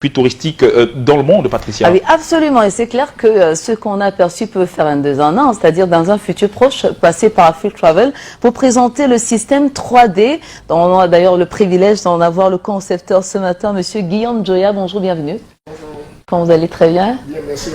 touristique dans le monde, Patricia. Ah oui, absolument. Et c'est clair que ce qu'on a aperçu peut faire un 2 en 1, c'est-à-dire dans un futur proche, passer par Afrique Travel pour présenter le système 3D. On a d'ailleurs le privilège d'en avoir le concepteur ce matin, Monsieur Guillaume Joya. Bonjour, bienvenue. Bonjour. Comment vous allez? Très bien. Bien, merci à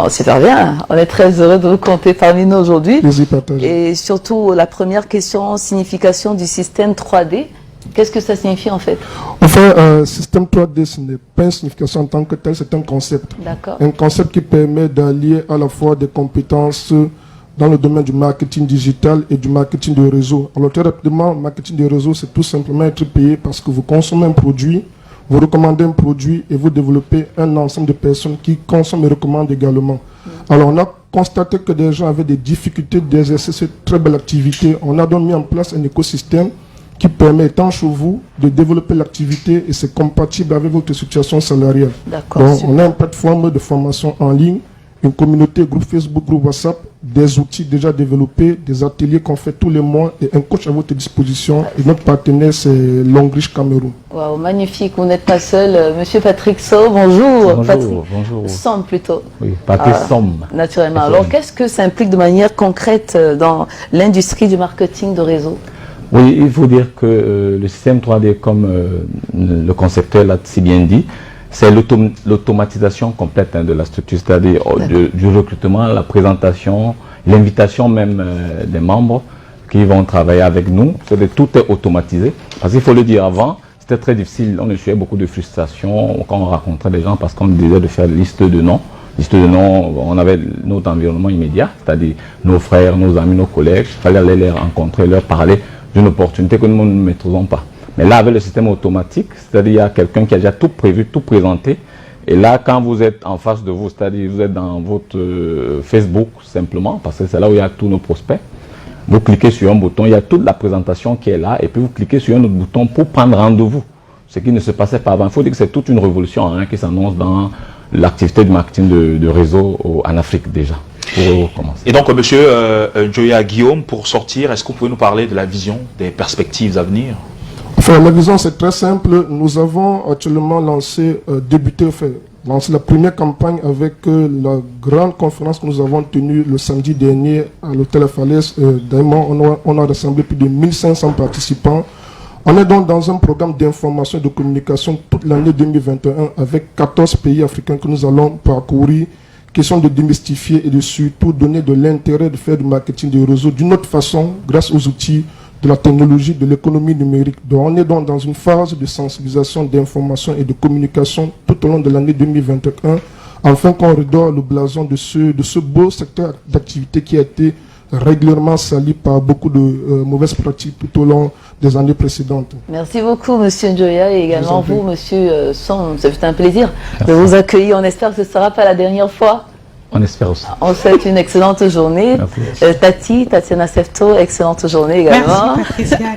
vous. Oh, super bien. On est très heureux de vous compter parmi nous aujourd'hui. Plaisir partagé. Et surtout, la première question, signification du système 3D. Qu'est-ce que ça signifie en fait? Enfin, système 3D, ce n'est pas une signification en tant que tel, c'est un concept. D'accord. Un concept qui permet d'allier à la fois des compétences dans le domaine du marketing digital et du marketing de réseau. Alors très rapidement, marketing de réseau, c'est tout simplement être payé parce que vous consommez un produit, vous recommandez un produit et vous développez un ensemble de personnes qui consomment et recommandent également. Alors on a constaté que des gens avaient des difficultés d'exercer cette très belle activité. On a donc mis en place un écosystème qui permet, étant chez vous, de développer l'activité et c'est compatible avec votre situation salariale. D'accord. Donc, on a une plateforme de formation en ligne, une communauté, groupe Facebook, groupe WhatsApp, des outils déjà développés, des ateliers qu'on fait tous les mois et un coach à votre disposition. Et notre partenaire, c'est Longrich Cameroun. Wow, magnifique, vous n'êtes pas seul. Monsieur Patrick Somme, bonjour. Bonjour, Patrick bonjour. Somme plutôt. Oui, Patrick Somme. Naturellement. Alors, qu'est-ce que ça implique de manière concrète dans l'industrie du marketing de réseau? Oui, il faut dire que le système 3D, comme le concepteur l'a si bien dit, c'est l'automatisation complète de la structure, c'est-à-dire du recrutement, la présentation, l'invitation même des membres qui vont travailler avec nous. Tout est automatisé. Parce qu'il faut le dire, avant, c'était très difficile. On essuyait beaucoup de frustration quand on rencontrait des gens parce qu'on disait de faire liste de noms. Liste de noms, on avait notre environnement immédiat, c'est-à-dire nos frères, nos amis, nos collègues. Il fallait aller les rencontrer, leur parler d'une opportunité que nous ne maîtrisons pas. Mais là, avec le système automatique, c'est-à-dire il y a quelqu'un qui a déjà tout prévu, tout présenté. Et là, quand vous êtes en face de vous, c'est-à-dire vous êtes dans votre Facebook simplement, parce que c'est là où il y a tous nos prospects, vous cliquez sur un bouton, il y a toute la présentation qui est là, et puis vous cliquez sur un autre bouton pour prendre rendez-vous. Ce qui ne se passait pas avant. Il faut dire que c'est toute une révolution qui s'annonce dans l'activité du marketing de réseau en Afrique déjà. Et donc, monsieur Joya Guillaume, pour sortir, est-ce que vous pouvez nous parler de la vision, des perspectives à venir? Enfin, la vision, c'est très simple. Nous avons actuellement lancé la première campagne avec la grande conférence que nous avons tenue le samedi dernier à l'hôtel Falaise. On a rassemblé plus de 1500 participants. On est donc dans un programme d'information et de communication toute l'année 2021 avec 14 pays africains que nous allons parcourir. Question de démystifier et de surtout donner de l'intérêt de faire du marketing de réseau d'une autre façon grâce aux outils de la technologie, de l'économie numérique. Donc on est donc dans une phase de sensibilisation, d'information et de communication tout au long de l'année 2021 afin qu'on redore le blason de ce beau secteur d'activité qui a été régulièrement sali par beaucoup de mauvaises pratiques tout au long des années précédentes. Merci beaucoup, monsieur Joya, et également vous, monsieur Somme. Ça fait un plaisir de vous accueillir. On espère que ce ne sera pas la dernière fois. On espère aussi. On souhaite une excellente journée. Tatiana Sefto, excellente journée également. Merci Patricia,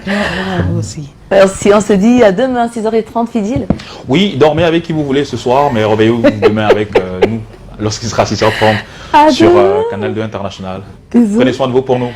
à vous aussi. Merci, on se dit à demain, 6h30, Fidil. Oui, dormez avec qui vous voulez ce soir, mais réveillez-vous demain avec nous, lorsqu'il sera 6h30 sur Canal 2 International. Bisous. Prenez soin de vous pour nous.